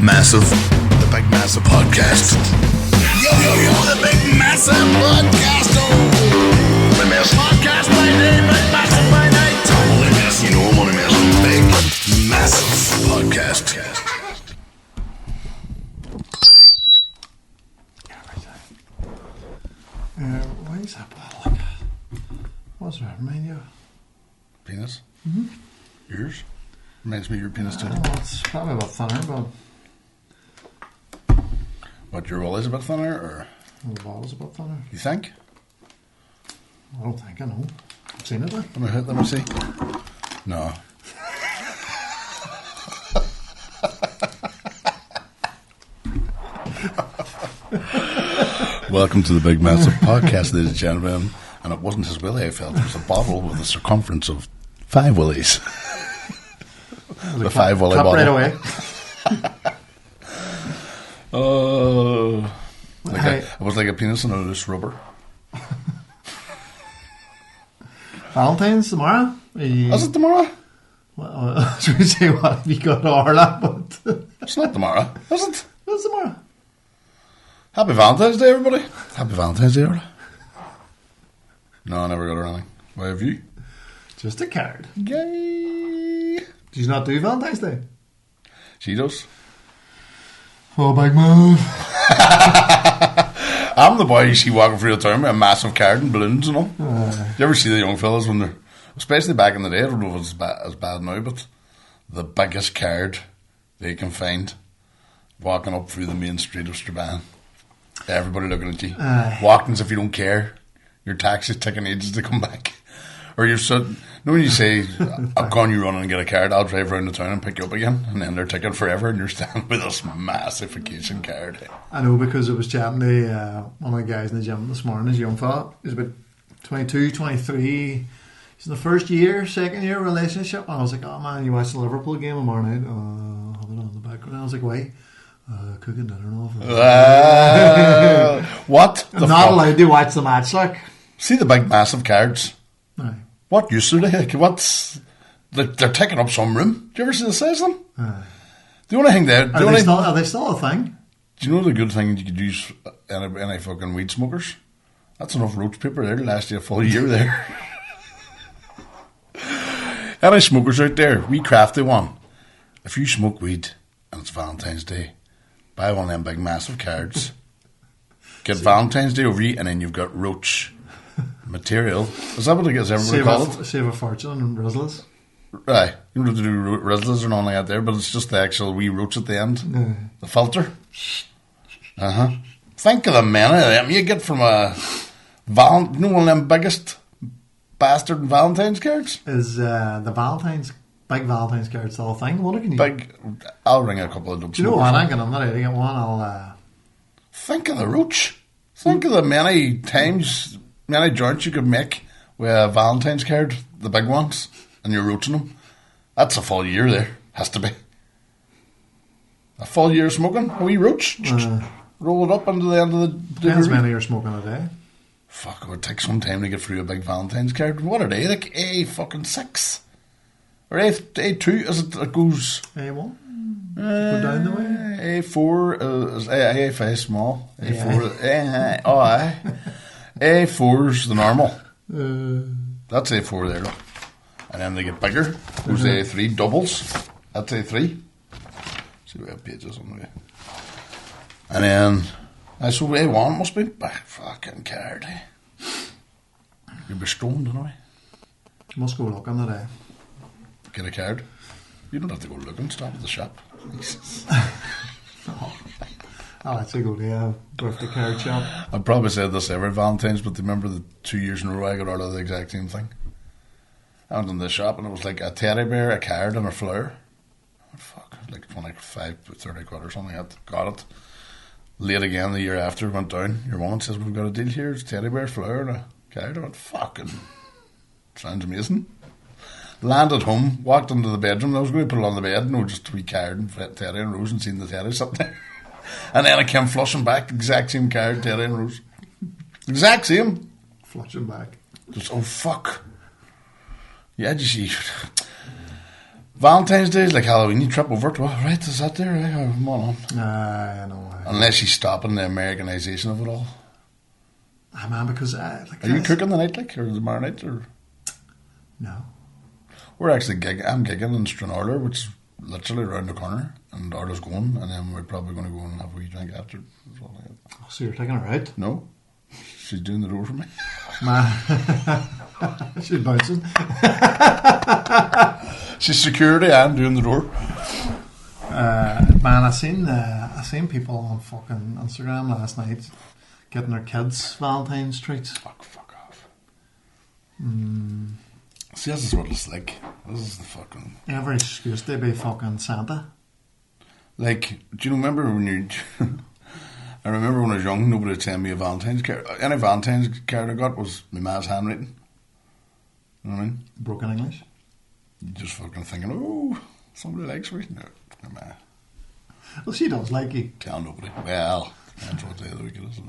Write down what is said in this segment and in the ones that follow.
Massive. The Big Massive Podcast. Yo, the Big Massive Podcast. Oh, the Massive Podcast by day, Big Massive by night. I'm only Massive, you know I'm only Massive. Big Massive Podcast. Why is that bottle like that? What's that remind you of? Penis? Mm-hmm. Yours? Reminds me of your penis too. Well, it's probably a bit thinner, but What, your wallet's a bit thinner, or the bottle's a bit thinner. you think? I don't think I know. I've seen it, like. Let me see. No. Welcome to the Big Massive Podcast, ladies and gentlemen. And it wasn't his willy I felt, it was a bottle with a circumference of 5 willies. The 5 willy bottle. Right away. Oh. It was like a penis and a loose rubber. Valentine's tomorrow? Is it tomorrow? Well, I was going to say, what have you got to Orla, but It's not tomorrow, is it? it's tomorrow. Happy Valentine's Day, everybody. Happy Valentine's Day, Orla. No, I never got her anything. Why have you? Just a card. Yay! Do you not do Valentine's Day? She does. Oh, big move. I'm the boy you see walking through the town with a massive card and balloons and all. You ever see the young fellas when they're, especially back in the day, I don't know if it's as bad now, but the biggest card they can find walking up through the main street of Strabane. Everybody looking at you. Walking as if you don't care. Your taxi's taking ages to come back. Or you're so, you know when you say, I'll go on you run and get a card, I'll drive around the town and pick you up again, and then they're taking forever and you're standing with this massive vacation card. I know, because I was chatting to one of the guys in the gym this morning, this young fella. He's about 22, 23. He's in the first year, second year relationship. And I was like, oh man, you watched the Liverpool game tomorrow night? I'll have it on the background. I was like, why? Cooking dinner and all. What? I'm not allowed to watch the match, like. See the big massive cards? Aye. What use are they? What's they're taking up some room. Do you ever see the size of them? Aye. The only thing there, Are they still a thing? do you know the good thing you could use any fucking weed smokers? That's enough roach paper there to last you a full year there. Any smokers out there, we crafty one. If you smoke weed and it's Valentine's Day, buy one of them big massive cards. Get Valentine's Day over you, and then you've got roach material. Is that what it is? Everybody call it? Save a fortune on Rizzlers. Right. You don't have to do Rizzlers or nothing like that there, but it's just the actual wee roach at the end. The filter. Think of the many of them you get from a you know, one of them biggest bastard Valentine's cards? Is the big Valentine's card still a thing? What can you Big. I'll ring a couple of dogs. Do you know what? I'm not ready to get one. I'll. Think of the roach. Think of the many joints you could make with a Valentine's card, the big ones, and you're roaching them. That's a full year there. Has to be. A full year smoking, a wee roach. Roll it up into the end of the Depends how many you're smoking a day. Fuck, it would take some time to get through a big Valentine's card. What are they? Like A6? Or A2 as it goes? A1? Go down the way? A4 is A5 small. A4 aye. A4's the normal. That's A4 there, look. And then they get bigger. Goes A3 doubles. That's A3. See we have pages on the way. And then so A1 must be back fucking card. You'd be stoned anyway. Must go looking today. Get a card. You don't have to go looking, stop at the shop. I'll actually go to a birthday card shop. I've probably said this every Valentine's, but remember the 2 years in a row I got out of the exact same thing. I went in the shop and it was like a teddy bear, a card and a flower. Oh, fuck, like 25, 30 quid or something like that. Got it. Late again the year after, went down. Your woman says, we've got a deal here. It's teddy bear, flower and a card. I went, fucking, sounds amazing. Landed home, walked into the bedroom. I was going to put it on the bed, and just a wee card and Terry and Rose, and seen the Terry sitting there. And then I came flushing back, exact same card, Terry and Rose. Exact same. Flushing back. Just, oh fuck. Yeah, you see. Valentine's Day is like Halloween. You trip over it. Well, right, is that there? Right? Oh, come on. I know. Unless you stop in the Americanization of it all. Ah, man, because Are you cooking the night, like, or tomorrow night, or? No. We're actually I'm gigging in Stranorder, which is literally around the corner, and Arla's going, and then we're probably going to go and have a wee drink after. Oh, so you're taking her out? No, she's doing the door for me. She's bouncing. She's security. I'm doing the door. Man, I seen people on fucking Instagram last night getting their kids Valentine's treats. Fuck off. See, this is what it's like. This is the fucking... Every excuse to be fucking Santa. Like, do you remember when you... I remember when I was young, nobody would send me a Valentine's card. Any Valentine's card I got was my ma's handwriting. You know what I mean? Broken English. You're just fucking thinking, oh, somebody likes me. No, nah. Well, she does like you. Tell nobody. Well, that's what day of the week it is.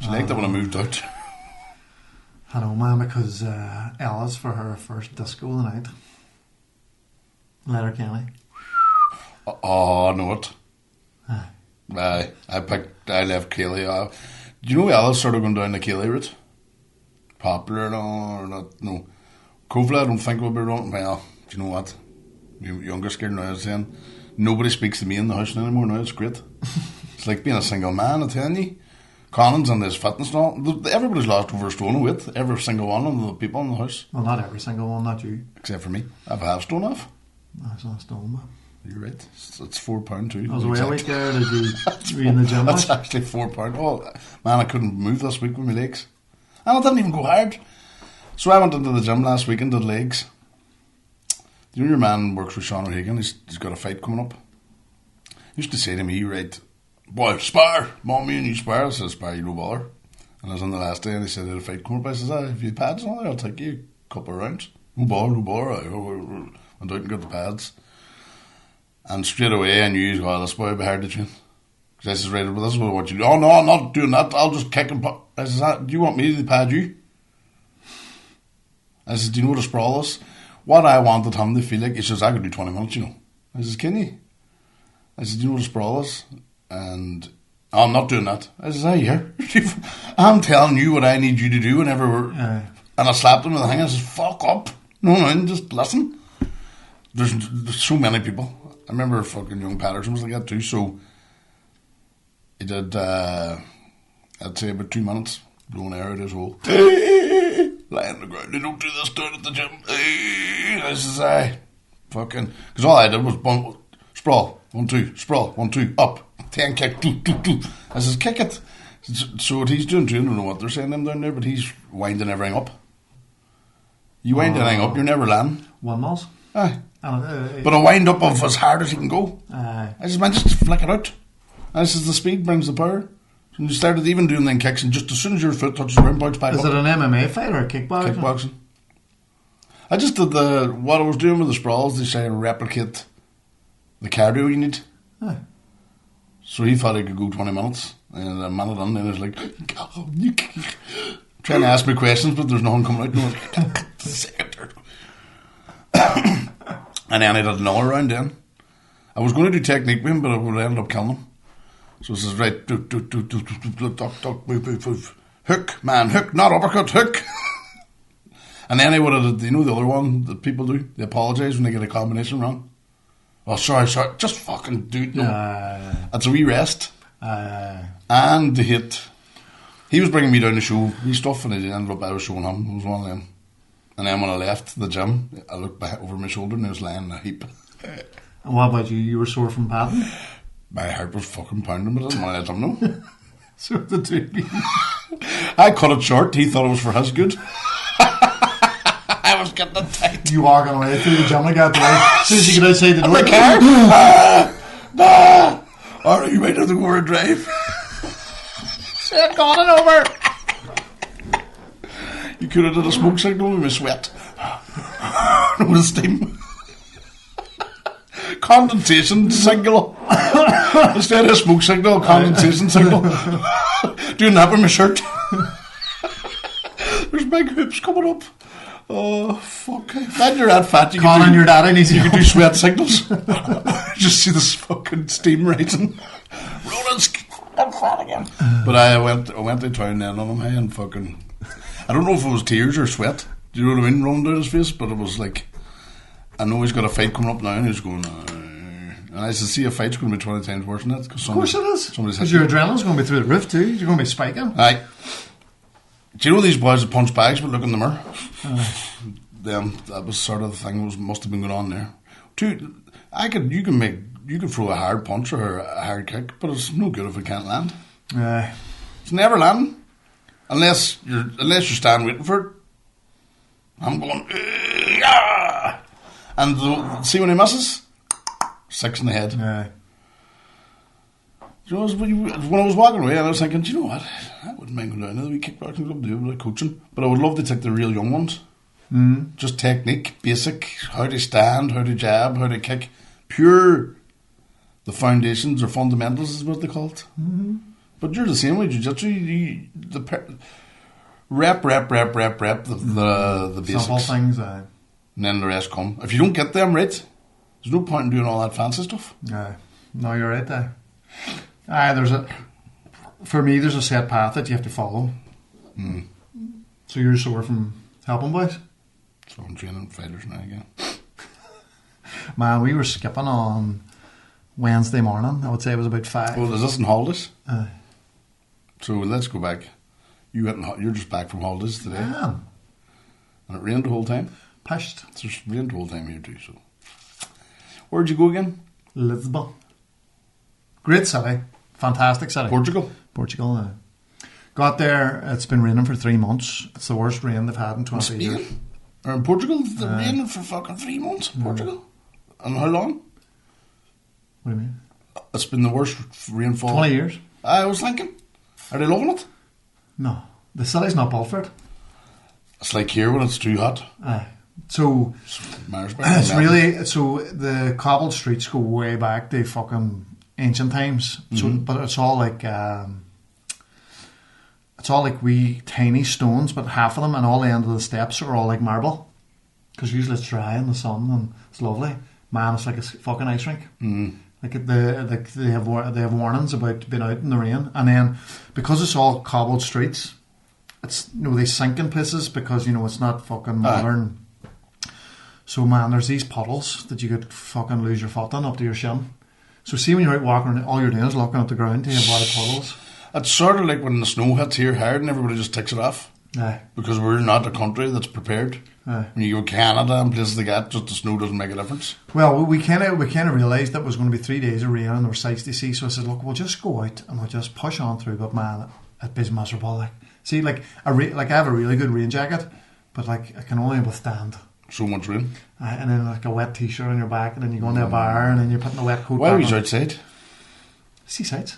She liked it when I moved out. I know, man, because Ella's for her first disco of the night. Letterkenny. Oh, I know it. Aye. I left Kaylee. Do you know Ella's sort of going down the Kaylee route? Popular and all, or not? No. Kovla, I don't think we'll be wrong. Well, do you know what? Youngest girl now is saying, nobody speaks to me in the house anymore now. It's great. It's like being a single man, I'm telling you. Conan's and his fitness and all. Everybody's lost over a stone of weight. Every single one of the people in the house. Well, not every single one, not you. Except for me. I have a half stone off. That's not a stone, man. You're right. It's £4 too. I was away a week there. Did you be in the gym? That's actually £4. Oh, man, I couldn't move this week with my legs. And I didn't even go hard. So I went into the gym last week and did legs. The junior man works with Sean O'Hagan. He's got a fight coming up. He used to say to me, right, boy, spar. Want me and you spar? I said, spar, you no bother. And I was on the last day and he said, there's a fight coming up. I said, if you have pads on there, I'll take you a couple of rounds. No bother. I went out and got the pads. And straight away I knew, well, this boy will be hard to train. Because I said, right, well, this is what I want you to do. Oh, no, I'm not doing that. I'll just kick and pop. I said, do you want me to pad you? I said, do you know what a sprawl is? What I wanted him to feel like, he says, I could do 20 minutes, you know. I says, can you? I said, do you know what a sprawl is? And, oh, I'm not doing that. I says, here. I'm telling you what I need you to do whenever we're... And I slapped him with the thing. I says, fuck up. No, just listen. There's so many people. I remember fucking young Patterson was like that too, so he did, I'd say about 2 minutes, blowing air out his hole. Lying on the ground, they don't do this down at the gym. I says, fucking, because all I did was sprawl, 1, 2, sprawl, 1, 2, up, 10 kick, 2, 2, 2. I says, kick it. So what he's doing too, I don't know what they're saying them down there, but he's winding everything up. You wind anything up, you're never landing. Windmills? Aye. But a wind up of as hard as he can go. I says, man, just flick it out. I says, the speed brings the power. And you started even doing then kicks, and just as soon as your foot touches the rim, bounce back up. Is it an MMA fight or a kickboxing? Kickboxing. I just did what I was doing with the sprawls, they say replicate the cardio you need. Aye. So he thought he could go 20 minutes, and a minute in, and he was like, trying to ask me questions, but there's nothing coming out. No, and then I did another round then. I was going to do technique with him, but I would end up killing him. So it says, right, duck, move. Hook, man, hook, not uppercut, hook. And then I would have, you know the other one that people do? They apologise when they get a combination wrong. Oh, sorry, just fucking do it. No. That's a wee rest. And the hit. He was bringing me down to show me stuff, and it ended up I was showing him. It was one of them. And then when I left the gym, I looked back over my shoulder and he was lying in a heap. And what about you? You were sore from padding? My heart was fucking pounding, but I didn't want to let him know. So the two. I cut it short. He thought it was for his good. I was getting it tight. You walking away through the gym like that, right? As soon as you get outside the door. The car. Or you might have to go for a drive. Said, got it over. You could have done a smoke signal with my sweat. With the steam. Condensation signal. Instead of a smoke signal, condensation signal. Doing that with my shirt. There's big hoops coming up. Oh, fuck. Imagine you're that fat. You Calling your daddy needs you can do sweat signals. Just see this fucking steam rising. Roland's I'm fat again. But I went to town then on him, hey, and fucking... I don't know if it was tears or sweat. Do you know what I mean? Rolling down his face. But it was like... I know he's got a fight coming up now and he's going... and I said, see, a fight's going to be 20 times worse than that. Of course it is. Because your adrenaline's going to be through the roof too. You're going to be spiking. Aye. Do you know these boys that punch bags but look in the mirror? That was sort of the thing that must have been going on there. You can throw a hard punch or a hard kick, but it's no good if it can't land. It's never landing unless you're standing waiting for it. I'm going, yeah! And see when he misses, 6 in the head. You know, when I was walking away, I was thinking, do you know what? I wouldn't mind going down to the wee kickboxing club, do a bit of coaching, but I would love to take the real young ones. Just technique, basic, how to stand, how to jab, how to kick, pure. The foundations or fundamentals is what they call it. But you're the same way jiu-jitsu. Rep the basics. Simple things. And then the rest come. If you don't get them right, there's no point in doing all that fancy stuff. No, you're right there. For me, there's a set path that you have to follow. So you're sore from helping boys? So I'm training fighters now again. Man, we were skipping on Wednesday morning. I would say it was about 5. Well, is this in holidays? So let's go back. You're just back from holidays today. I am. And it rained the whole time? Pished. It's just rained the whole time here too. So, where'd you go again? Lisbon. Great city. Fantastic city. Portugal. Got there. It's been raining for 3 months. It's the worst rain they've had in 20 years. Or in Portugal, it's been raining for fucking 3 months in Portugal. And how long? What do you mean? It's been the worst rainfall. 20 years. I was thinking, are they loving it? No, the city's not built for it. It's like here when it's too hot. So Marsburg, it's really so the cobbled streets go way back to fucking ancient times. So, but it's all like wee tiny stones, but half of them and all the end of the steps are all like marble. Because usually it's dry in the sun and it's lovely. Man, it's like a fucking ice rink. Like they have warnings about being out in the rain, and then because it's all cobbled streets, it's they sink in places because it's not fucking modern. So man, there's these puddles that you could fucking lose your foot in up to your shin. So see when you're out walking, all you're doing is looking at the ground to avoid puddles. It's sort of like when the snow hits here hard and everybody just takes it off. Because we're not a country that's prepared. When you go to Canada and places like that, just the snow doesn't make a difference. Well, we kind of realised that it was going to be 3 days of rain and there were sights to see. So I said, look, we'll just go out and we'll just push on through. But man, it'd be miserable. I have a really good rain jacket, but I can only withstand so much rain. And then a wet t-shirt on your back, and then you go into a bar, and then you're putting a wet coat. Why were you outside? See sights.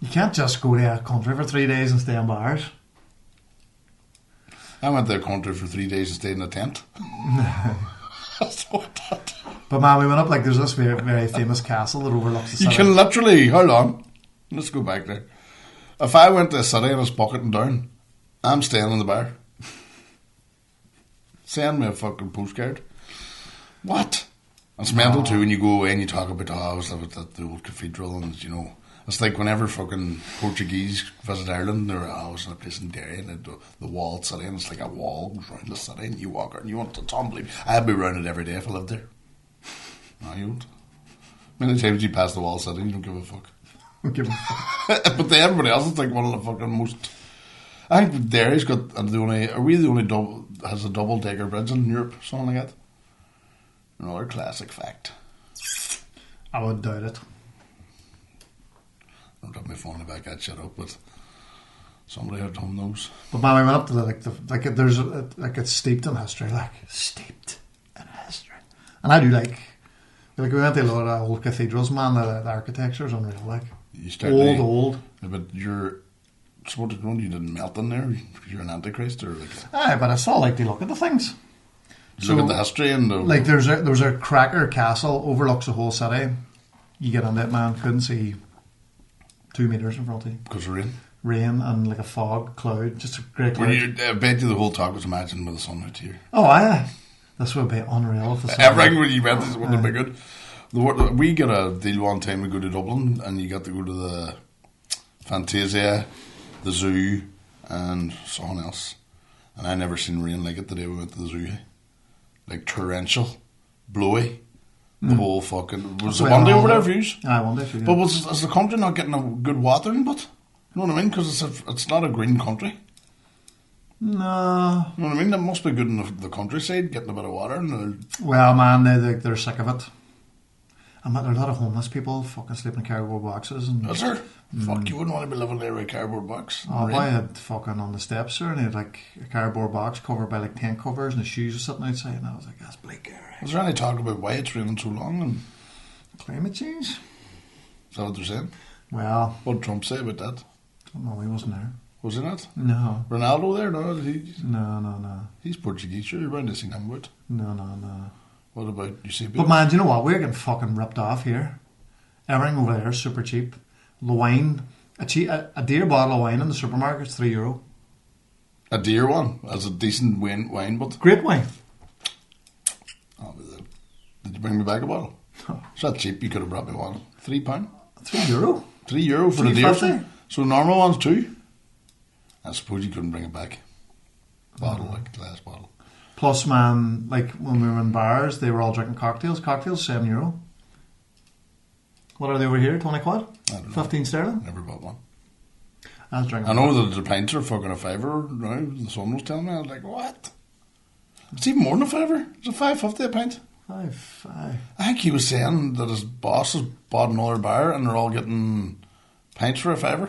You can't just go to a country for 3 days and stay in bars. I went to a country for 3 days and stayed in a tent. That's what that. But man, we went up there's this very, very famous castle that overlooks the city. You can literally, hold on, let's go back there. If I went to a city and I was bucketing down, I'm staying in the bar. Send me a fucking postcard. What? It's mental too when you go away and you talk about I was living at the old cathedral and it's like whenever fucking Portuguese visit Ireland, they're always in a place in Derry and the walled city and it's like a wall goes around the city and you walk out and you want to unbelievable. I'd be around it every day if I lived there. No, you won't. Many times you pass the walled city and you don't give a fuck. But then everybody else is like one of the fucking most. I think Derry's got the only. Are we the only has a double decker bridge in Europe? Something like that. Another classic fact. I would doubt it. Don't have my phone to back that shit up, but somebody at home knows. But man, we went up to there's it's steeped in history, and I do we went to a lot of old cathedrals, man. The architecture is unreal, You start old. Yeah, but you're. So what you didn't melt in there? You're an antichrist, or but I still like to look at the things. Look at the history and there's a cracker castle overlooks the whole city. You get on that, man, couldn't see 2 meters in front of you because of rain. rain and like a fog cloud, just a great Well, cloud. I bet you the whole talk was imagined with the sun out here. Oh, aye. This would be unreal if the sun. Everything when you went, this wouldn't be good. We got a deal one time to go to Dublin, and you got to go to the Fantasia, the zoo, and something else. And I never seen rain like it the day we went to the zoo. Like torrential, blowy, the whole fucking. Was it one day over there for you? Aye, one day for you. But is the country not getting a good watering? But you know what I mean? Because it's not a green country. No. You know what I mean? That must be good in the countryside, getting a bit of water. And Well, man, they're sick of it. And there are a lot of homeless people fucking sleeping in cardboard boxes. And is there? Fuck, you wouldn't want to be living there with a cardboard box. Oh, I had fucking on the steps, sir, and he had like a cardboard box covered by like tent covers, and his shoes were sitting outside, and I was like, that's bleak area. Is there any talk about why it's raining so long? And Climate change? is that what they're saying? Well, What did Trump say about that? don't know, he wasn't there. Was he not? No. Ronaldo there? No, No. he's Portuguese. Sure, you're bound to see him about. No. What about you see? But man, do you know what? We're getting fucking ripped off here. Everything over there is super cheap. The wine, a dear bottle of wine in the supermarket's €3. A dear one, as a decent wine, but Great wine. oh, did you bring me back a bottle? It's not cheap. You could have brought me one. £3. €3? €3 for the dear $3.50? one. So normal one's £2. I suppose you couldn't bring it back. Bottle, like glass bottle. Plus, man, like when we were in bars, they were all drinking cocktails. Cocktails, €7. What are they over here? 20 quid? I don't know. 15 sterling? Never bought one. I was drinking. I know that the pints are fucking a fiver now. The son was telling me. I was like, what? It's even more than a fiver. It's a $5.50 a pint. Five. I think he was saying that his boss has bought another bar and they're all getting pints for a fiver.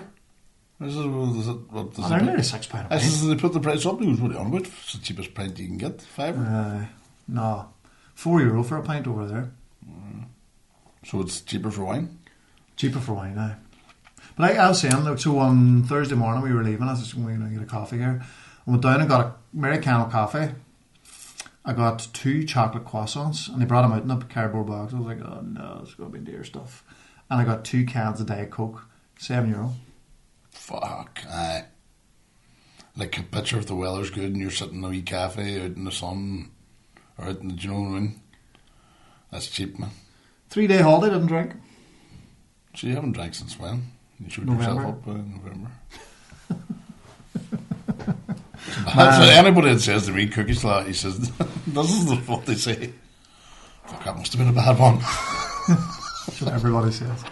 Is it what does They're nearly £6 a I pint. said, they put the price up. He was, what are you on about? It's the cheapest pint you can get, fiver. No. €4 for a pint over there. So it's cheaper for wine. Cheaper for wine, aye. But I was saying, like, so on Thursday morning we were leaving, I was just going to get a coffee here. I went down and got a Americano coffee. I got 2 chocolate croissants, and they brought them out in a cardboard box. I was like, oh no, it's going to be dear stuff. And I got 2 cans of Diet Coke, €7. Fuck, aye. Like a picture of the weather's good and you're sitting in a wee cafe out in the sun, or out in the, do you know what I mean? That's cheap, man. 3-day holiday, didn't drink. So you haven't drank since when? You showed November. yourself up in November. So anybody that says to me, cookie slot, he says, this is what they say. Fuck, that must have been a bad one. That's what everybody says.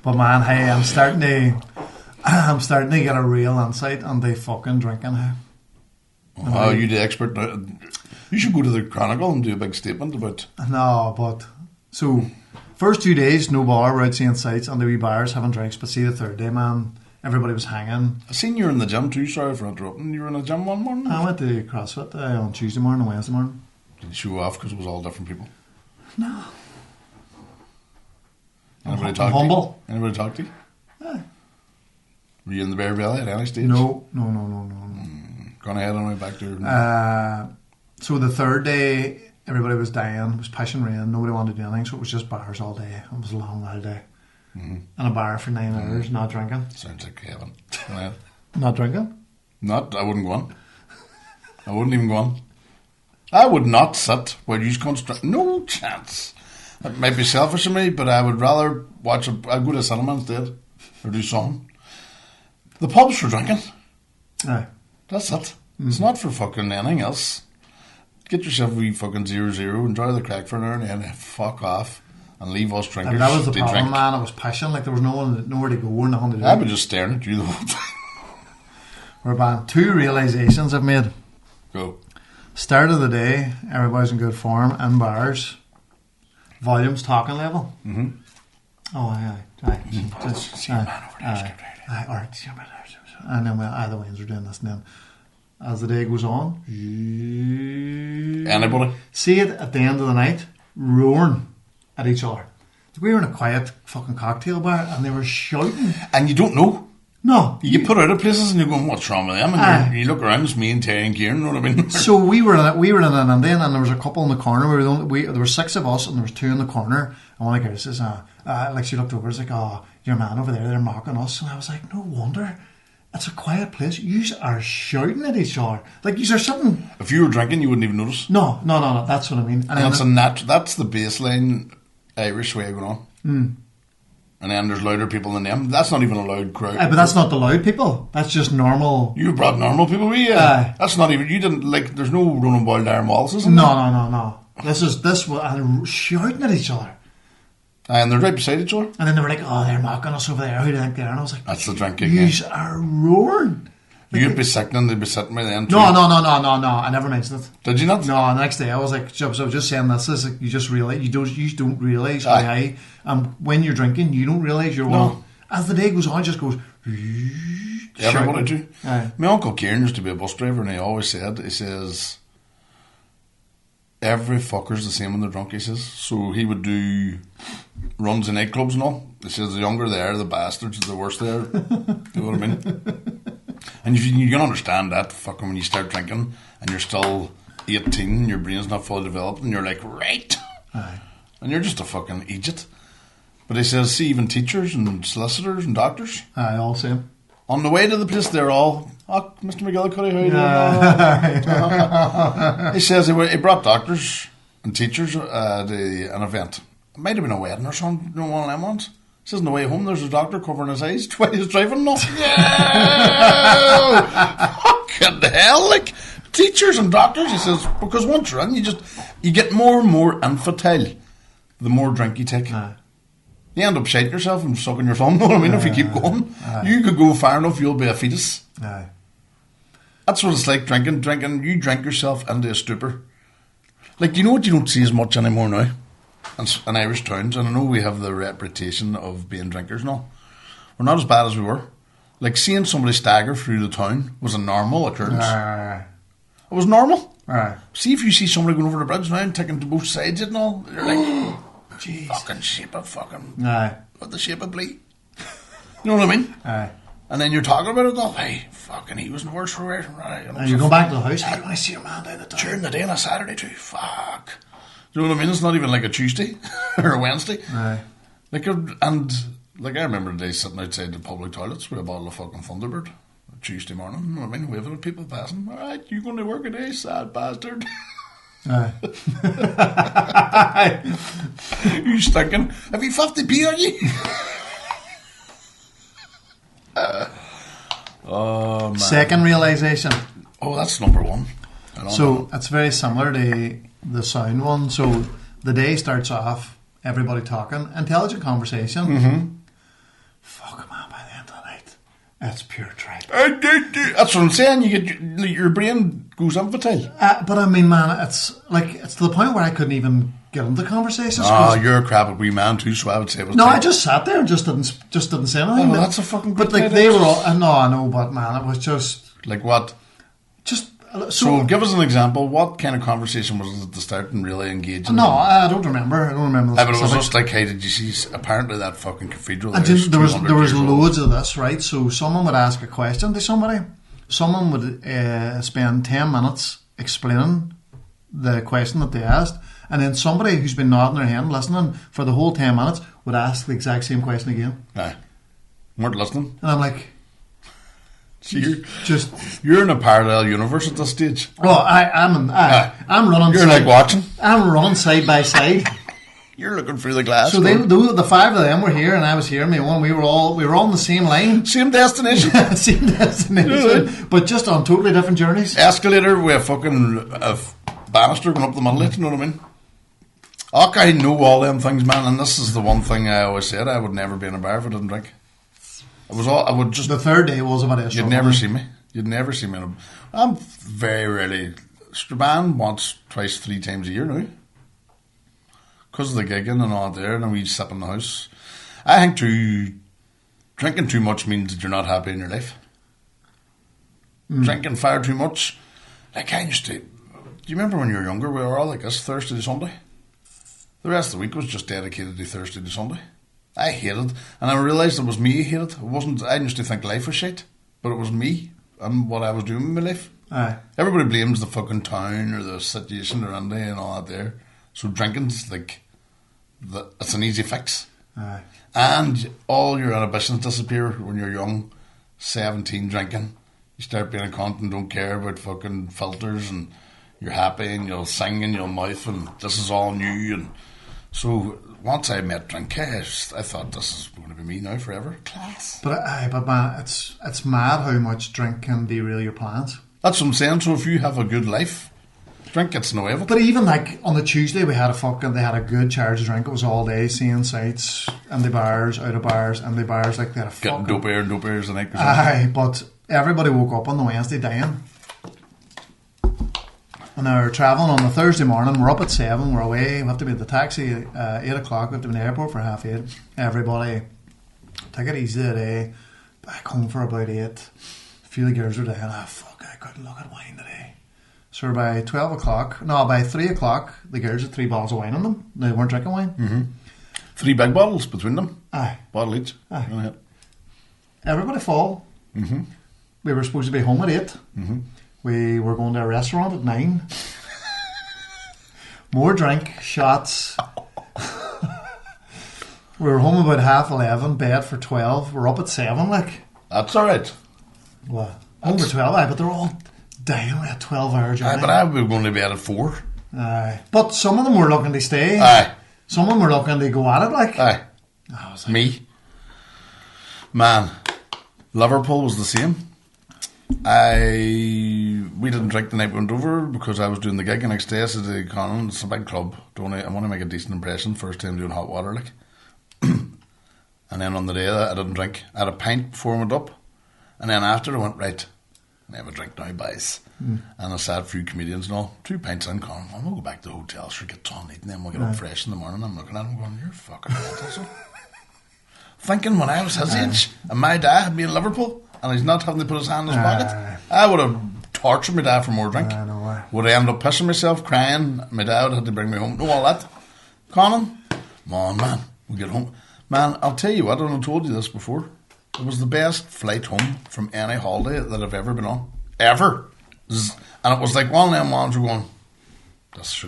But man, hey, I'm starting to get a real insight on the fucking drinking. Hey. Oh, you the expert now. You should go to the Chronicle and do a big statement about. No, but so first 2 days, no bar, we're out seeing sights on the wee bars, having drinks. But see, the third day, man, everybody was hanging. I seen you were in the gym too. Sorry for interrupting. You were in the gym one morning. I went to CrossFit on Tuesday morning and Wednesday morning. Did you show off because it was all different people? No. Anybody I'm talk humble. to you? Anybody talk to you? Aye. Were you in the Bear Valley at any stage? No. Gone ahead on my back there. So the third day, everybody was dying. It was pissing rain. Nobody wanted to do anything, so it was just bars all day. It was a long, wild day. And a bar for 9 hours, not drinking. Sounds like heaven. Go ahead. Not drinking? I wouldn't go on. I wouldn't even go on. I would not sit while you construct. No chance. It might be selfish of me, but I would rather watch I'd go to a cinema instead or do something. The pub's for drinking. Aye. That's it. It's not for fucking anything else. Get yourself a wee fucking 0-0, enjoy the crack for an hour, and then fuck off and leave us drinkers. And that was the to problem, drink. man. I was pissing. Like, there was nowhere to go or nothing to do. I was just staring at you the whole time. We're banned. 2 realisations I've made. Go. Start of the day, everybody's in good form, in bars. Volumes, talking level. Mm-hmm. Oh, aye. See your man over there. Aye, all right. And then the winds are doing this, and then as the day goes on, Anybody? see it at the end of the night, roaring at each other. We were in a quiet fucking cocktail bar, and they were shouting. And you don't know. No. You get put out of places and you're going, what's wrong with them? And Aye. you look around, it's me and Terry and Kieran, you know what I mean? So we were in an Indian, and there was a couple in the corner. There were 6 of us, and there was 2 in the corner. And one of the girls says, like she looked over, it's like, oh, your man over there, they're mocking us. And I was like, no wonder. It's a quiet place. You are shouting at each other. Like, is there something... If you were drinking, you wouldn't even notice. No. That's what I mean. And that's the baseline Irish way of going on. Mm. And then there's louder people than them. That's not even a loud crowd. But that's not the loud people. That's just normal. You brought normal people with you. That's not even... You didn't... Like, there's no running wild iron walls, isn't there? No. This was... And shouting at each other. And they're right beside each other. And then they were like, oh, they're mocking us over there. Who do you think they are? And I was like... That's the drink again. You are roaring. Like, you'd be sickening, they'd be sitting by then too. No. I never mentioned it. Did you not? No, the next day I was like, I was just saying this is like, you just realise, you don't realise how high, when you're drinking, you don't realise you're one. As the day goes on, it just goes... Everybody do. Aye. My Uncle Kieran used to be a bus driver and he always says, every fucker's the same when they're drunk, he says. So he would do runs in nightclubs and all. He says the younger they are, the bastards, the worse they are. You know what I mean? And you can understand that fucking when you start drinking and you're still 18, your brain's not fully developed and you're like, right. Aye. And you're just a fucking idiot. But he says, see, even teachers and solicitors and doctors. Aye, all same. On the way to the place, they're all, oh, Mr. McGillicuddy, how you doing? He says he brought doctors and teachers to an event. It might have been a wedding or something, you know, one of them ones. He says on the way home, there's a doctor covering his eyes while he's driving. No. Fucking hell, like, teachers and doctors, he says, because once you're in, you get more and more infantile the more drink you take. Aye. You end up shiting yourself and sucking your thumb, you know what I mean? If you keep going, you could go far enough, you'll be a fetus. Aye. That's what it's like drinking. You drink yourself into a stupor. Like, you know what you don't see as much anymore now? In Irish towns, and I know we have the reputation of being drinkers and all. We're not as bad as we were. Like, seeing somebody stagger through the town was a normal occurrence. It was normal. See if you see somebody going over the bridge now and taking to both sides and all, you're like... Jeez. Fucking shape of fucking... Aye. What the shape of Blee? You know what I mean? Aye. And then you're talking about it, go, hey, fucking, he was in the worst for it. Right? And you go back to the house, hey, when I see your man down the town. During the day on a Saturday too, fuck. You know what I mean? It's not even like a Tuesday or a Wednesday. Aye. Like, I remember the day sitting outside the public toilets with a bottle of fucking Thunderbird. Tuesday morning, you know what I mean? Waving at people passing. All right, you going to work today, sad bastard. Aye. You stinking? Have you 50p on you? Oh, man. Second realisation. Oh, that's number one. So it's very similar to the sound one. So the day starts off, everybody talking, intelligent conversation. Mm-hmm. Fuck, man, by the end of the night, it's pure tripe. That's what I'm saying. You get your brain goes infantile. But I mean, man, it's to the point where I couldn't even get into conversations. Oh, you're a crap wee man too, so I would say it was no, tight. I just sat there and just didn't say anything. Oh, well, that's a fucking good But like night they out. were all, no, I know, but man, it was just Like what? So give us an example. What kind of conversation was it at the start and really engaging? No, I don't remember. The But it was specifics. just like, hey, did you see? Apparently, that fucking cathedral. And Is there was 200 years old. loads of this, right? So someone would ask a question to somebody. Someone would spend 10 minutes explaining the question that they asked, and then somebody who's been nodding their head and listening for the whole 10 minutes would ask the exact same question again. Aye. Weren't listening. And I'm like, So you're in a parallel universe at this stage. oh, I'm running. You're like watching. I'm running side by side. You're looking through the glass. So the five of them were here, and I was here. Me one. We were all on the same line, same destination. same destination, but just on totally different journeys. Escalator with a fucking banister going up the middle of it, you know what I mean? I know all them things, man, and this is the one thing I always said, I would never be in a bar if I didn't drink. I would just... The third day was about it. You'd never see me. You'd never see me in a... I'm very rarely... Strabane once, twice, 3 times a year now. Because of the gigging and all there, and then we sip in the house. I think drinking too much means that you're not happy in your life. Drinking far too much. Like I used to... Do you remember when you were younger, we were all like this, Thursday to Sunday? The rest of the week was just dedicated to Thursday to Sunday. I hated, and I realised it was me I hated. It wasn't. I used to think life was shit, but it was me and what I was doing in my life. Aye. Everybody blames the fucking town or the situation they're in and all that there. So drinking's like, it's an easy fix. Aye. And all your inhibitions disappear when you're young, 17, drinking. You start being a cunt and don't care about fucking filters, and you're happy and you'll sing and you'll mouth and this is all new. And so once I met drink, I thought this is going to be me now forever. Class. But man, it's mad how much drink can derail your plans. That's what I'm saying. So if you have a good life, drink gets in the way of it. But even like on the Tuesday, they had a good charge of drink. It was all day, seeing sights, in the bars, out of bars, in the bars. Like they had a getting fucking dopier the night. Aye, but everybody woke up on the Wednesday dying. And they're travelling on the Thursday morning. We're up at 7. We're away. We have to be at the taxi at 8 o'clock. We have to be in the airport for 8:30. Everybody take it easy today. Back home for about 8. A few of the girls were dying. Fuck, I couldn't look at wine today. So by 3 o'clock, the girls had 3 bottles of wine on them. They weren't drinking wine. Mm-hmm. 3 big bottles between them. Aye. Bottle each. Aye. Go ahead. Everybody fall. Mm-hmm. We were supposed to be home at 8. Mm-hmm. We were going to a restaurant at 9. More drink, shots. We were home about 11:30, bed for 12. We're up at 7, like. That's alright. What? Home for 12, aye, but they're all dying with a 12-hour journey. Aye, but I was going to bed at 4. Aye. But some of them were looking to stay. Aye. Some of them were looking to go at it, like. Aye. I was like, Me. Man, Liverpool was the same. We didn't drink the night we went over because I was doing the gig the next day. I said to Conan, it's a big club. I want to make a decent impression. First time doing hot water, like. And then on the day I didn't drink. I had a pint before I went up. And then after I went, right, I have a drink now, boys. And I sat a few comedians and all. 2 pints in, Conan, I'm going to go back to the hotel, sure, get Tom eating, then we'll get up fresh in the morning. I'm looking at him going, you're fucking mental, son. Thinking when I was his age, and my dad had been in Liverpool, and he's not having to put his hand in his pocket, I would have tortured my dad for more drink. I know why. Would I end up pissing myself, crying? My dad had to bring me home. No, all that. Conan, come on, man, we'll get home. Man, I'll tell you what, I told you this before. It was the best flight home from any holiday that I've ever been on. Ever. And it was like one of them ones were going, this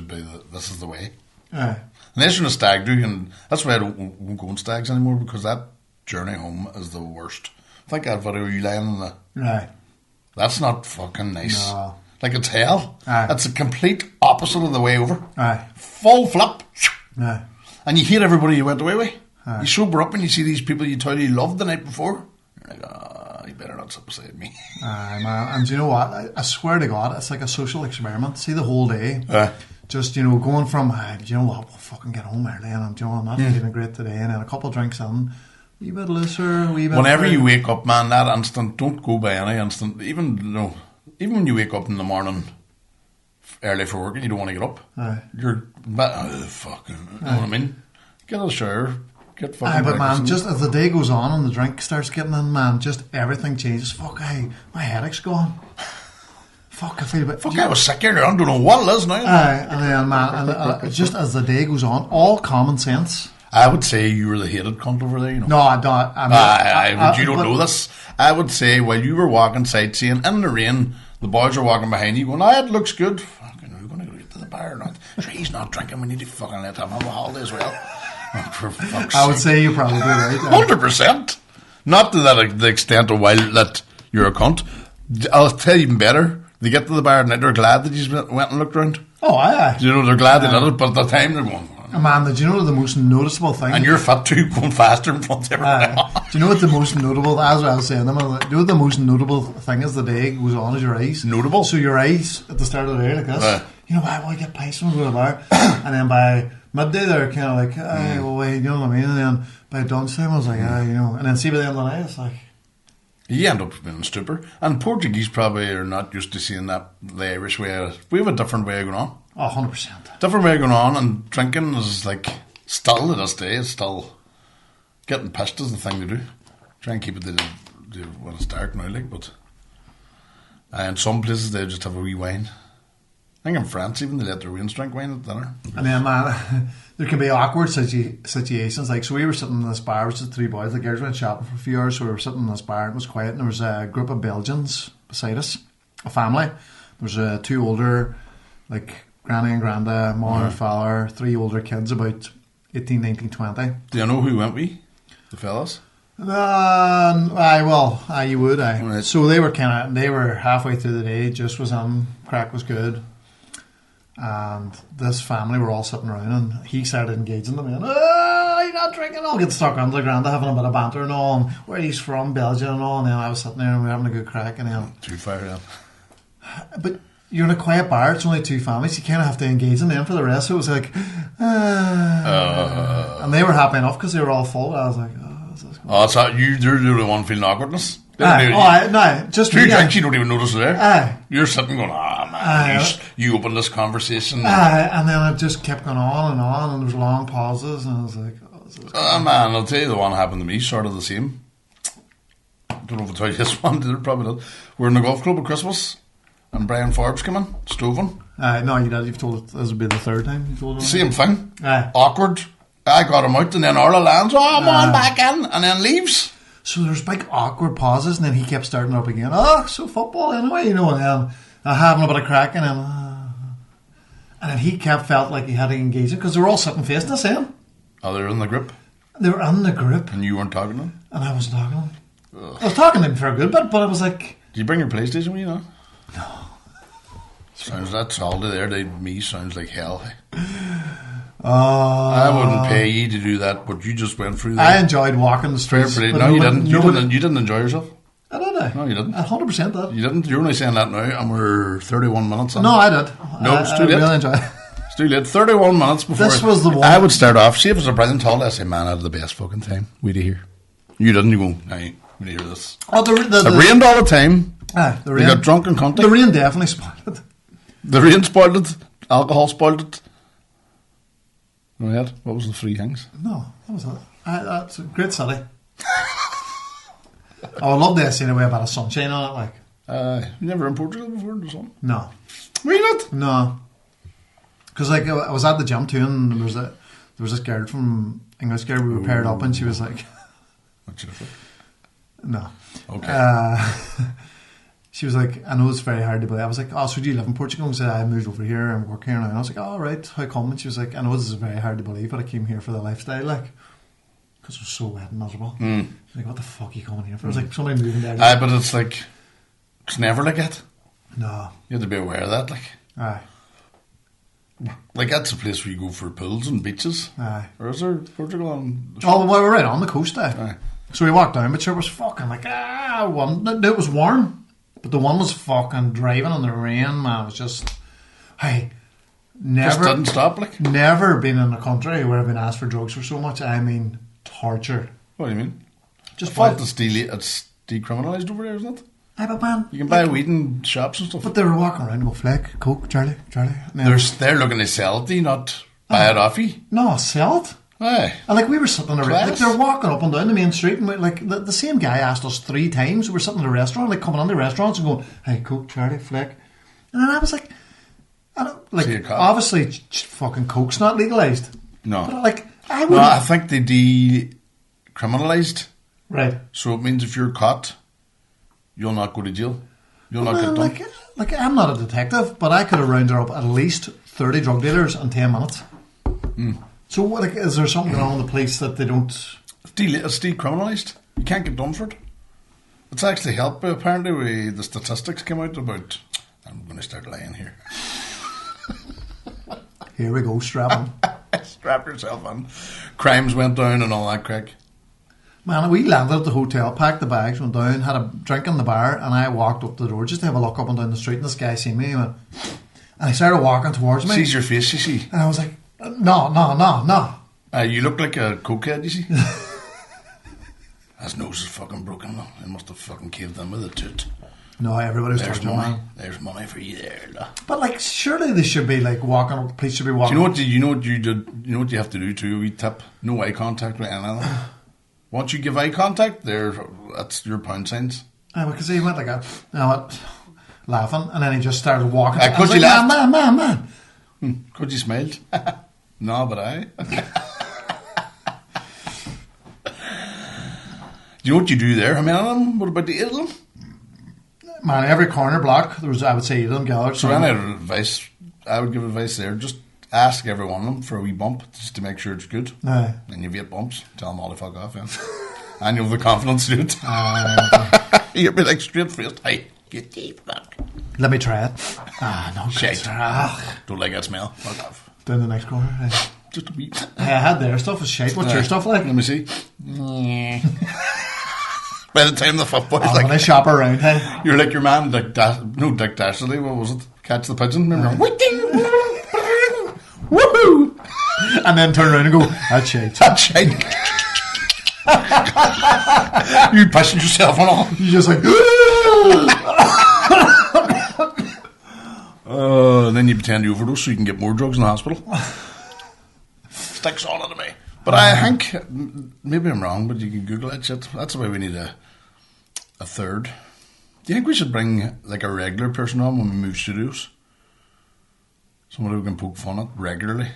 is the way. Aye. And this one is stag do, and that's why I won't go on stags anymore, because that journey home is the worst. I think that video you lying on the... Aye. That's not fucking nice. No. Like, it's hell. Aye. It's a complete opposite of the way over. Aye. Full flip. Aye. And you hate everybody you went away with. Aye. You sober up and you see these people you told you loved the night before. You're like, you better not sit beside me. Aye, man. And do you know what? I swear to God, it's like a social experiment. See, the whole day, just, going from, do you know what, we'll fucking get home early, and I'm not feeling great today, and then a couple of drinks in, a wee bit looser, a wee bit... Whenever you wake up, man, that instant, don't go by any instant. Even when you wake up in the morning early for work and you don't want to get up, you're... fucking... You know what I mean? Get a shower... Aye, but man, just as the day goes on and the drink starts getting in, man, just everything changes. Fuck, my headache's gone. Fuck, I feel a bit... I was sick earlier on, don't know what it is now. Aye, and then, man, just as the day goes on, all common sense. I would say you were the hated cunt over there, No, I don't. You don't know this. I would say while you were walking sightseeing in the rain, the boys are walking behind you going, it looks good. Fucking, are we going to go to the bar or not? Sure, he's not drinking, we need to fucking let him have a holiday as well. Oh, for fuck's I would sake. say you're probably right. 100%. Not to the extent of while that you're a cunt. I'll tell you even better. They get to the bar and they're glad that you went and looked around. Oh, aye. They're glad they did it, but at the time they're going... Man, do you know the most noticeable thing? And you're fat too, going faster in front of everyone else. Do you know what the most notable, as I was saying, do you know what the most notable thing as the day goes on is your eyes? Notable? So your eyes at the start of the day like this, you know, I get pints when we go to the bar, and then by midday they're kind of like, well, wait, you know what I mean? And then by lunchtime I was like, and then see by the end of the night it's like... You end up being a stupor. And Portuguese probably are not used to seeing that the Irish way. We have a different way of going on. Oh, 100%. Different way of going on, and drinking is like, still to this day, it's still getting pissed is the thing to do. Try and keep it to when it's dark now, like, but in some places they just have a wee wine. I think in France even they let their Waynes drink wine at dinner. And then, man, there can be awkward situations. Like, so we were sitting in this bar, which is 3 boys. The girls went shopping for a few hours, so we were sitting in this bar. It was quiet, and there was a group of Belgians beside us, a family. There was 2 older, like, granny and granda, mother, father, 3 older kids, about 18, 19, 20. Do you know who went with the fellas? You would, Right. So they were halfway through the day, just was on, crack was good. And this family were all sitting around and he started engaging them in, you're not drinking, I'll get stuck on the ground, having a bit of banter and all, and where he's from, Belgium and all, and then I was sitting there and we were having a good crack and then... Too far, yeah. But you're in a quiet bar, it's only two families, you kind of have to engage them then for the rest, so it was like... and they were happy enough because they were all full, I was like, is this Oh, so you're the only one feeling awkwardness? Just Two me. drinks, you don't even notice there. Aye. You're sitting going, man, you opened this conversation. And then it just kept going on, and there was long pauses, and I was like, Man, I'll tell you the one happened to me, sort of the same. I don't know if I'll tell you this one, probably not. We're in the golf club at Christmas, and Brian Forbes came in, stoving. No, you've told it, this would be the third time you told it. Same thing. Aye. Awkward. I got him out, and then Arla lands, I'm on back in, and then leaves. So there's big awkward pauses, and then he kept starting up again. So football anyway, and then having a bit of crack, and then he felt like he had to engage it because they were all sitting facing the same. Oh, they were in the group? They were in the group. And you weren't talking to them? And I wasn't talking to them. Ugh. I was talking to them for a good bit, but I was like... Did you bring your PlayStation with you, no? No. Sounds that solid there, me sounds like hell. I wouldn't pay you to do that, but you just went through that. I enjoyed walking the streets. No, you didn't. You didn't enjoy yourself. I did. No, you didn't. 100% did. You didn't. You're only saying that now, and we're 31 minutes on. No, I did. No, it's too late. I really enjoyed it. It's too late. 31 minutes before. This was the one. I would start off. See if it was a brilliant holiday. I say, man, I had the best fucking time. Wait to hear. You didn't. You go, hey, we hear this. Oh, it rained all the time. The rain. We got drunk in contact. The rain definitely spoiled it. The rain spoiled it. Alcohol spoiled it. Right. What was the three things? No, that was it. That's a great city. I would love to see a way about a sunshine on it, like. You never in Portugal before in the sun? No. Were you not? No. Because like I was at the gym too, and there was this girl from English girl. We were paired up, and she was like, "What's your No. Okay. She was like, I know it's very hard to believe. I was like, oh, so do you live in Portugal? And she said, I moved over here and work here now. And I was like, oh, right, how come? And she was like, I know this is very hard to believe, but I came here for the lifestyle, like, because it was so wet and miserable. She's like, what the fuck are you coming here for? I was like, somebody moving there. Aye, but it's like, it's never like that. No. You have to be aware of that, like. Aye. Like, that's a place where you go for pools and beaches. Aye. Or is there Portugal on the well, we're right on the coast, Aye. So we walked down, but sure, it was fucking like, it was warm. But the one was fucking driving in the rain, man. It was just, never. Just didn't stop, like. Never been in a country where I've been asked for drugs for so much. I mean, tortured. What do you mean? Just I thought it's decriminalised over there, isn't it? Aye, but man, you can buy weed in shops and stuff. But they were walking around with Fleck, Coke, Charlie. They're looking to sell it, not buy it off you. No, sell it. Aye. And like we were sitting in a restaurant, like they're walking up and down the main street, and like the same guy asked us 3 times. We were sitting in a restaurant, like coming into restaurants and going, "Hey, Coke, Charlie, Fleck," and then I was like, obviously, fucking Coke's not legalised. No, but like I would. No, I think they decriminalised. Right. So it means if you're caught, you'll not go to jail. You'll not get done. Like I'm not a detective, but I could have rounded up at least 30 drug dealers in 10 minutes. So, like, is there something going on in the police that they don't... It's decriminalised. You can't get done for it. It's actually helped, apparently, the statistics came out about... I'm going to start lying here. Here we go, strap in. Strap yourself in. Crimes went down and all that crack. Man, we landed at the hotel, packed the bags, went down, had a drink in the bar, and I walked up the door just to have a look up and down the street, and this guy seen me, and he started walking towards me. Sees your face, you see. And I was like... No. You look like a cokehead, you see. His nose is fucking broken. He must have fucking caved in with a toot. No, everybody was touching money. Man. There's money for you there. But like, surely they should be like walking up. Police should be walking. Do you know what you did? You know what you have to do too? We tip. No eye contact with anything. Once you give eye contact, that's your pound signs. Because he went like that, laughing, and then he just started walking. Could you laugh? Man. Could you smiled? No, but I. Do you know what you do there? How many of them? What about the 8 of them? Man, every corner block, there was, I would say, 8 of them gathered. So any advice, I would give advice there. Just ask every one of them for a wee bump just to make sure it's good. Aye. And you've 8 bumps, tell them all to fuck off, yeah. And you'll have the confidence to do it. You'll be like straight faced, hey, get deep, fuck. Let me try it. No, Shit. Ah, Don't like that smell. Fuck off. down the next corner. Aye. Just a wee. I had their stuff was shite. What's your stuff like? Let me see. By the time the fuckboy's When I like, shop around, hey. you're like your man, Dick Dashley, what was it? Catch the Pigeon? Remember? Woohoo! And then turn around and go, that's shite. That shit. You pissing yourself on all. You just like, And then you pretend you overdose so you can get more drugs in the hospital. Sticks all into me. But I think, maybe I'm wrong, but you can Google that shit. That's why we need a third. Do you think we should bring like a regular person on when we move studios? Somebody who can poke fun at regularly?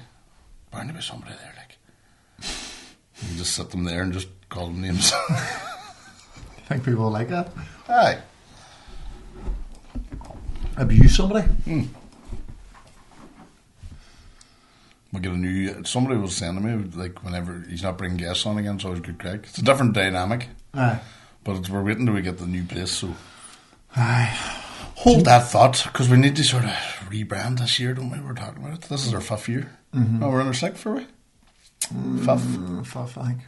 Bound to be somebody there, like. You can just sit them there and just call them names. I think people will like that. Aye. Abuse somebody? We'll get a new. Somebody was saying to me, like, whenever he's not bringing guests on again, it's always good crack. It's a different dynamic, Aye. but we're waiting till we get the new place, so Aye. hold that thought, because we need to sort of rebrand this year, don't we? We're talking about it. This is our 5th year. Oh, we're in our 6th, are we? 5th. 5th, I think.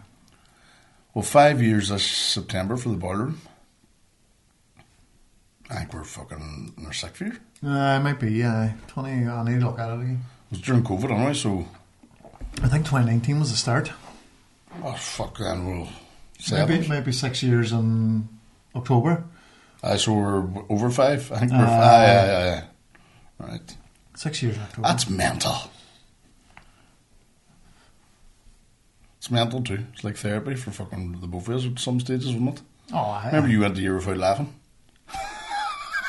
Well, 5 years this September for the boiler room. I think we're fucking in our 6th year. It might be, yeah. 20, I need to look at it again. It was during COVID anyway, so... I think 2019 was the start. Oh, fuck, then we'll... say Maybe 6 years in October. So we're over 5. I think we're... Aye. Right. 6 years in October. That's mental. It's mental too. It's like therapy for fucking the both of us at some stages, wasn't it? Oh, aye. Remember you went a year without laughing?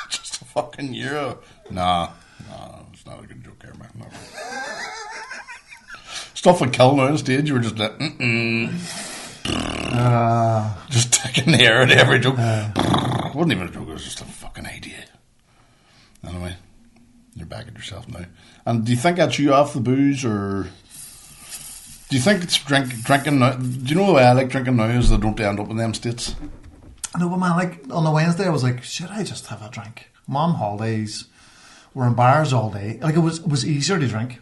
Just a fucking year. Nah, it's not a good joke here, man. Not really. Stuff like killing on stage, you were just like, just taking the air at every joke. It wasn't even a joke, it was just a fucking idea. Anyway, you're back at yourself now. And do you think that's you off the booze, or do you think it's drinking now? Do you know the way I like drinking now is they don't end up in them states? No, but man, like on the Wednesday, I was like, should I just have a drink? Mom holidays, we're in bars all day. Like it was easier to drink.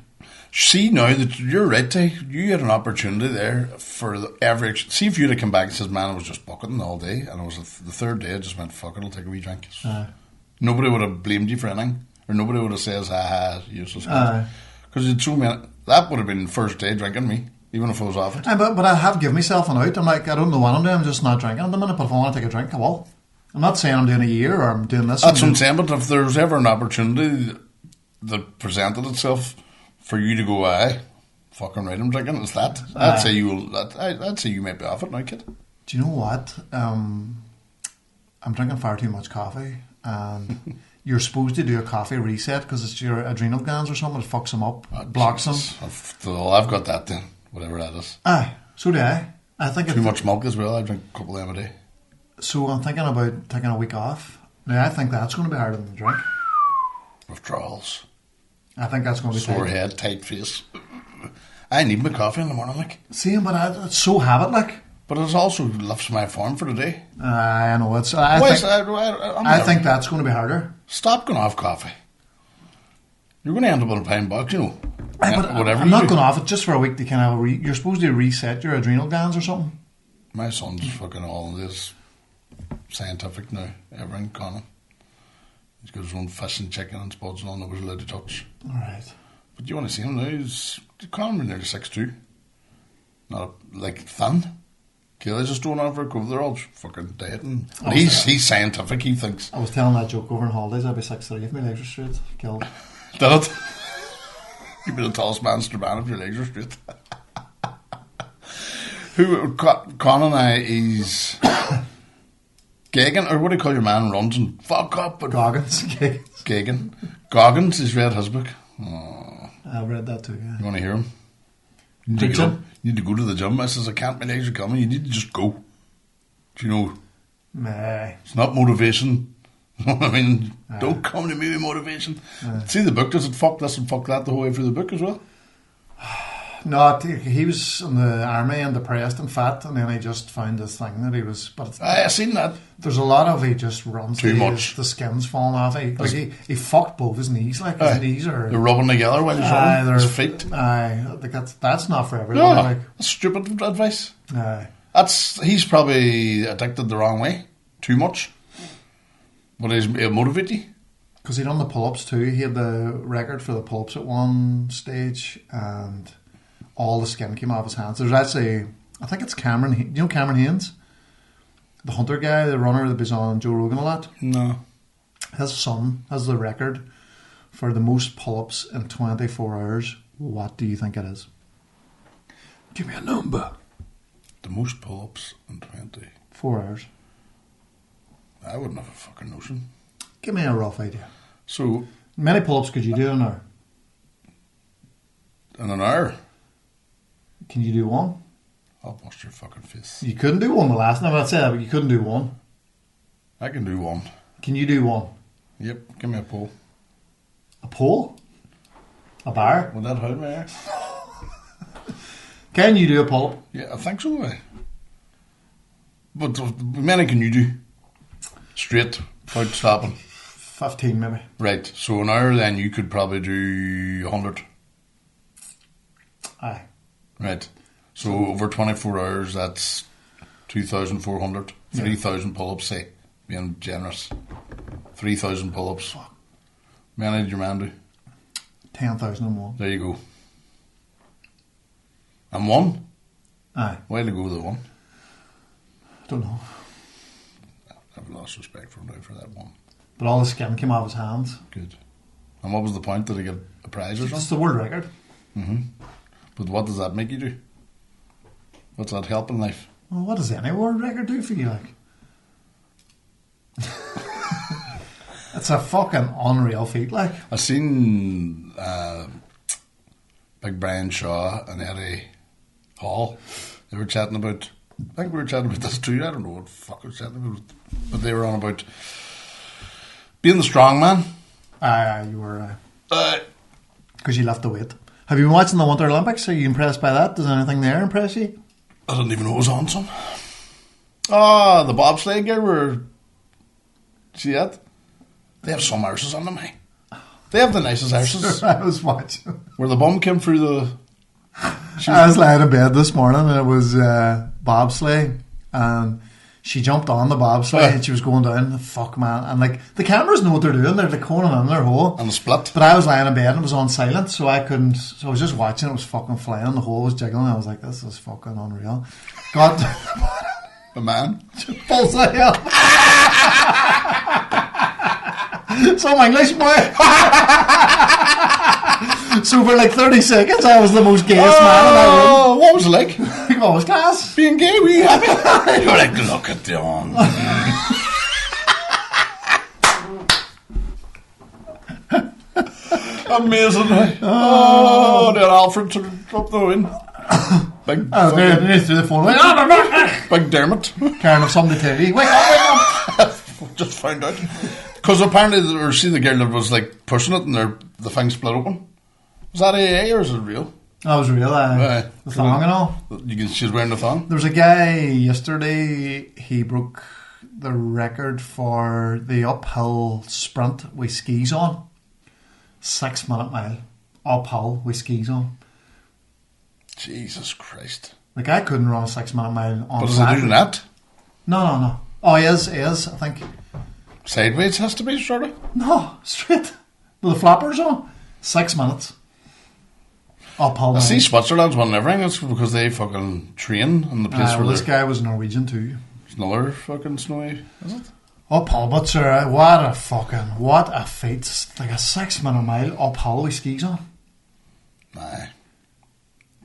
See, now that you're right, Ty, you had an opportunity there for the average. See, if you'd have come back and says, man, I was just bucketing all day, and it was the third day, I just went, fuck it, I'll take a wee drink. Nobody would have blamed you for anything, or nobody would have said, ha, useless. Because you'd so many, that would have been the first day drinking me, even if I was off it. But I have given myself an out. I'm like, I don't know what I'm doing, I'm just not drinking. But if I want to take a drink, I will. I'm not saying I'm doing a year or I'm doing this. That's what I'm saying, but if there's ever an opportunity that presented itself for you to go, aye, fucking right, I'm drinking, it's that. I'd say you might be off it now, kid. Do you know what? I'm drinking far too much coffee, and you're supposed to do a coffee reset because it's your adrenal glands or something that fucks them up, blocks them. I've got that then, whatever that is. Aye, so do I. I think too much milk as well. I drink a couple of them a day. So I'm thinking about taking a week off. Now I think that's going to be harder than the drink. Withdrawals. I think that's going to be sore head, tight face. I need my coffee in the morning, like. See, but it's so habit, like. But it also lifts my form for the day. I know it's. I think that's going to be harder. Stop going off coffee. You're going to end up in a pine box, you know. Whatever. I'm not going off it just for a week to kind of. You're supposed to reset your adrenal glands or something. My son's fucking all this scientific now. Everything, Conan. He's got his own fish and chicken and spuds and all nobody's allowed to touch. Alright. But you want to see him now, he's Conor nearly 6'2". Not like thin. Okay, they're just doing on for a cover, they're all fucking dieting. But he's scientific, he thinks. I was telling that joke over on holidays, I'd be 6'3" if my legs were straight. Killed. Did it? You'd be the tallest man in Strabane if your legs are straight. Conor and I, he's Gagan, or what do you call your man runs and fuck up? Goggins. Gagan. Goggins, he's read his book. Oh. I've read that too, yeah. You want to hear him? You need to go to the gym. I says, I can't, my legs are coming. You need to just go. Do you know? Nah. It's not motivation. I mean, don't come to me with motivation. See the book, does it fuck this and fuck that the whole way through the book as well? No, he was in the army and depressed and fat, and then he just found this thing that he was. But I seen that. there's a lot of he just runs Too the, much. The skin's falling off. He fucked both his knees. Like his knees are They're rubbing together while he's running. His feet. I think that's not for everybody. No, Like, that's stupid advice. aye. He's probably addicted the wrong way. Too much. But it'll motivate you. Because he done the pull-ups too. He had the record for the pull-ups at one stage, and all the skin came off his hands. There's actually, I think it's Cameron. You know Cameron Haynes, the hunter guy, the runner that was on Joe Rogan a lot. No. His son has the record for the most pull-ups in 24 hours. What do you think it is? Give me a number. The most pull-ups in 20. 4 hours. I wouldn't have a fucking notion. Give me a rough idea. So, Many pull-ups could you do in an hour? in an hour, Can you do one? I'll bust your fucking face. You couldn't do one the last time I said that, but you couldn't do one. I can do one. Can you do one? Yep, give me a pull. A pole? A bar? Would that hurt me? Can you do a pull-up? Yeah, I think so. But many can you do? Straight, without stopping. 15 maybe. Right, so an hour then you could probably do 100. Aye. Right. So over 24 hours, that's 2,400. 3,000 pull-ups, say. Being generous. 3,000 pull-ups. Many did your man do? 10,000 or more. There you go. And one? Aye. Why did he go with the one? I don't know. I've lost respect for him now for that one. But all the skin came off his hands. Good. And what was the point? Did he get a prize or It's something? the world record. But what does that make you do? What's that help in life? Well, what does any world record do for you, like? It's a fucking unreal feat, like. I seen Big Brian Shaw and Eddie Hall. They were chatting about. I think we were chatting about this too. I don't know what the fuck we were chatting about, but they were on about being the strong man. Aye, you were. Because you left the weight. Have you been watching the Winter Olympics? Are you impressed by that? Does anything there impress you? I didn't even know it was on some. Oh, the bobsleigh gear were. See that? They have some arses on them, hey. They have the nicest arses. I was watching. Where the bum came through the. I was lying in bed this morning and it was bobsleigh, and she jumped on the bobsleigh and she was going down. Fuck, man. And like the cameras know what they're doing. They're like going in their hole. And the split. But I was lying in bed and it was on silent, so I couldn't. So I was just watching. It was fucking flying. The hole was jiggling. I was like, this is fucking unreal. Got The man. bullseye up. Some English boy. So for like 30 seconds, I was the most gayest man in that room. What was it like? What was class? Being gay, were you happy? You're like, look at them. Amazing. Oh, there Alfred up the wind. Big, Through the phone. Like, big Dermot. Karen of something to tell you. Wake up. Just found out. Because apparently, or see the girl that was like pushing it and the thing split open. Was that AA or is it real? That was real. Right. The thong and all. She's wearing the thong? There was a guy yesterday, he broke the record for the uphill sprint with skis on. 6 minute mile. Uphill with skis on. Jesus Christ. Like, I couldn't run a 6 minute mile on But is flat. he doing that? No. Oh, he is, I think. Sideways has to be, sort of. No, straight. With the flappers on. 6 minutes. Uphill I mile. see Switzerland's won everything. It's because they fucking train in the place where this there's guy was Norwegian too. another fucking snowy, is it? Uphill, but sir, what a feat. It's like a 6 minute mile uphill with skis on. Aye.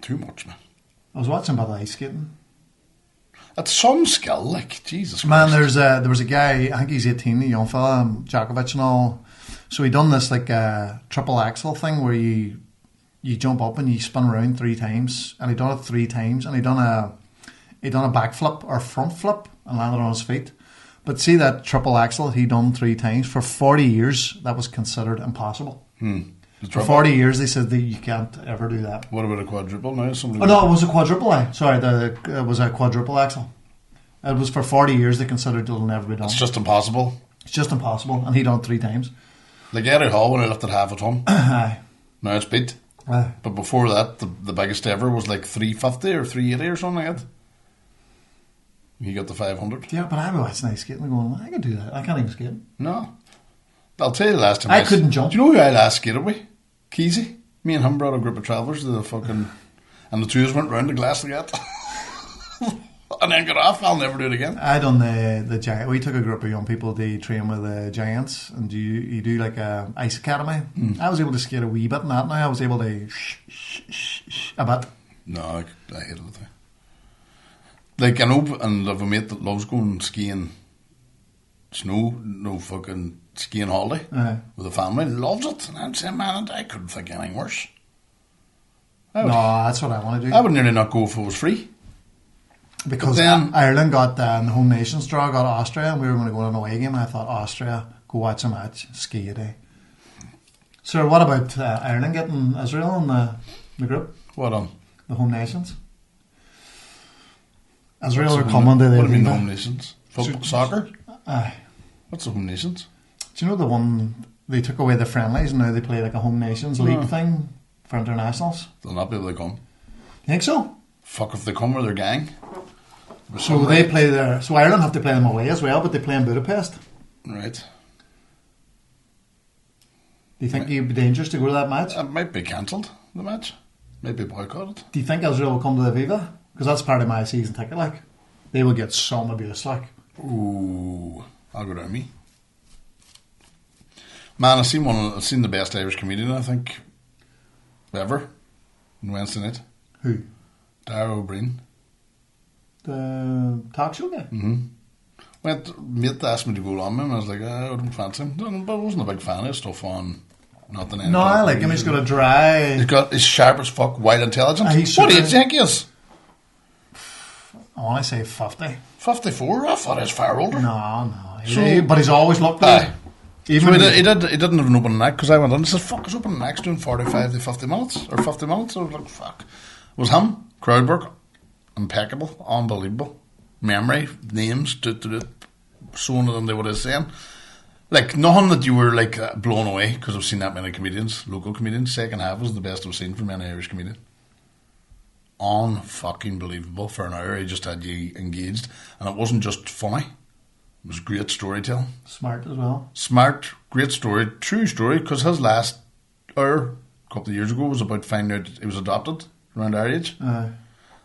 Too much, man. I was watching about the ice skating. That's some skill, like, Jesus Man, Christ. there was a guy, I think he's 18, a young fella, Djokovic and all. So he done this like triple axel thing where you jump up and you spin around 3 times, and he done it 3 times, and he done a backflip or front flip and landed on his feet. But see that triple axel he done 3 times for 40 years, that was considered impossible. The For triple? 40 years, they said that you can't ever do that. What about a quadruple now? Somebody Oh no, it was a quadruple A. Sorry, it was a quadruple axle. It was for 40 years. They considered it'll never be done. It's just impossible. It's just impossible, and he done it 3 times. Like Eddie Hall when he lifted half a ton. Aye. Now it's beat. Aye. But before that, the biggest ever was like 350 or 380 or something like that. He got the 500. Yeah, but I was watching ice skating and going, I could do that. I can't even skate. No. I'll tell you the last time I couldn't jump. Do you know who I last skated with? Keezy. Me and him brought a group of travellers to the fucking... And the two of us went round the glass like that. And then got off. I'll never do it again. I done the giant. We took a group of young people to train with the giants, and you do like a ice academy. I was able to skate a wee bit in that. Now I was able to a bit. No, I hated it. Like, I know, and I have a mate that loves going skiing snow, no fucking skiing holiday with the family, loves it. And I'm saying, man, I couldn't think anything worse. No, that's what I want to do. I would nearly not go if it was free. Because then, Ireland got the home nations draw, got Austria, and we were going to go on an away game. And I thought, Austria, go watch a match, ski a day. So, what about Ireland getting Israel in the group? What on? The home nations. Israel are coming to the. What do you mean, home nations? Soccer? Aye. What's the home nations? Do you know the one they took away the friendlies and now they play like a home nations league thing for internationals? They'll not be able to come. You think so? Fuck if they come with their gang. So they play their. So Ireland have to play them away as well, but they play in Budapest. Right. Do you think it'd be dangerous to go to that match? It might be cancelled, the match. Might be boycotted. Do you think Israel will come to the Viva? Because that's part of my season ticket, like. They will get some abuse, like. Ooh, I'll go down me. Man, I've seen the best Irish comedian, I think, ever, on Wednesday night. Who? Dara O'Brien. The talk show guy? Mate asked me to go along with him, I was like, I don't fancy him. But I wasn't a big fan of his stuff on Nothing. No, I like him. He's got a dry... He's sharp as fuck, wild intelligence. What do you think he is? I want to say 50. 54? I thought he was far older. No. But he's always looked good. Even so he didn't have an opening act because I went on and said, fuck, his opening act's doing 45 to 50 minutes. Or 50 minutes. I was like, fuck. It was him. Crowd work. Impeccable. Unbelievable. Memory. Names. So on than they would have saying. Like, nothing that you were like blown away because I've seen that many comedians, local comedians. Second half was the best I've seen from any Irish comedian. Fucking believable. For an hour, he just had you engaged, and it wasn't just funny. It was great storytelling. Smart as well. Smart, great story, true story. Because his last hour, a couple of years ago, was about finding out he was adopted around our age.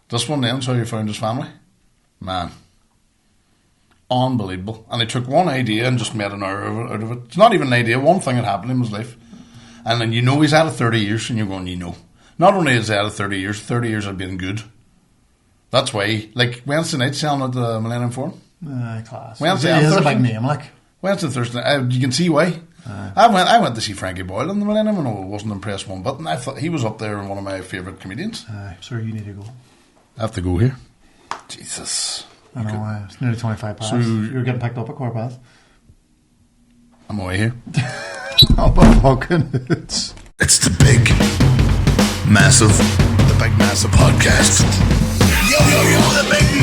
This one then, how he found his family. Man. Unbelievable. And he took one idea and just made an hour out of it. It's not even an idea, one thing that happened in his life. And then he's had it 30 years and you're going, Not only is he had it 30 years have been good. That's why, like Wednesday night selling at the Millennium Forum. Class. Wednesday, he has a big name, like. Wednesday, Thursday, you can see why. I went to see Frankie Boyle in the Millennium and I wasn't impressed one bit. And I thought he was up there and one of my favourite comedians. Sir, you need to go. I have to go here. Jesus. I know, it's nearly 25 past. So you're getting picked up at quarter past. I'm away here. But fucking it's the big, massive podcast. Yo, the big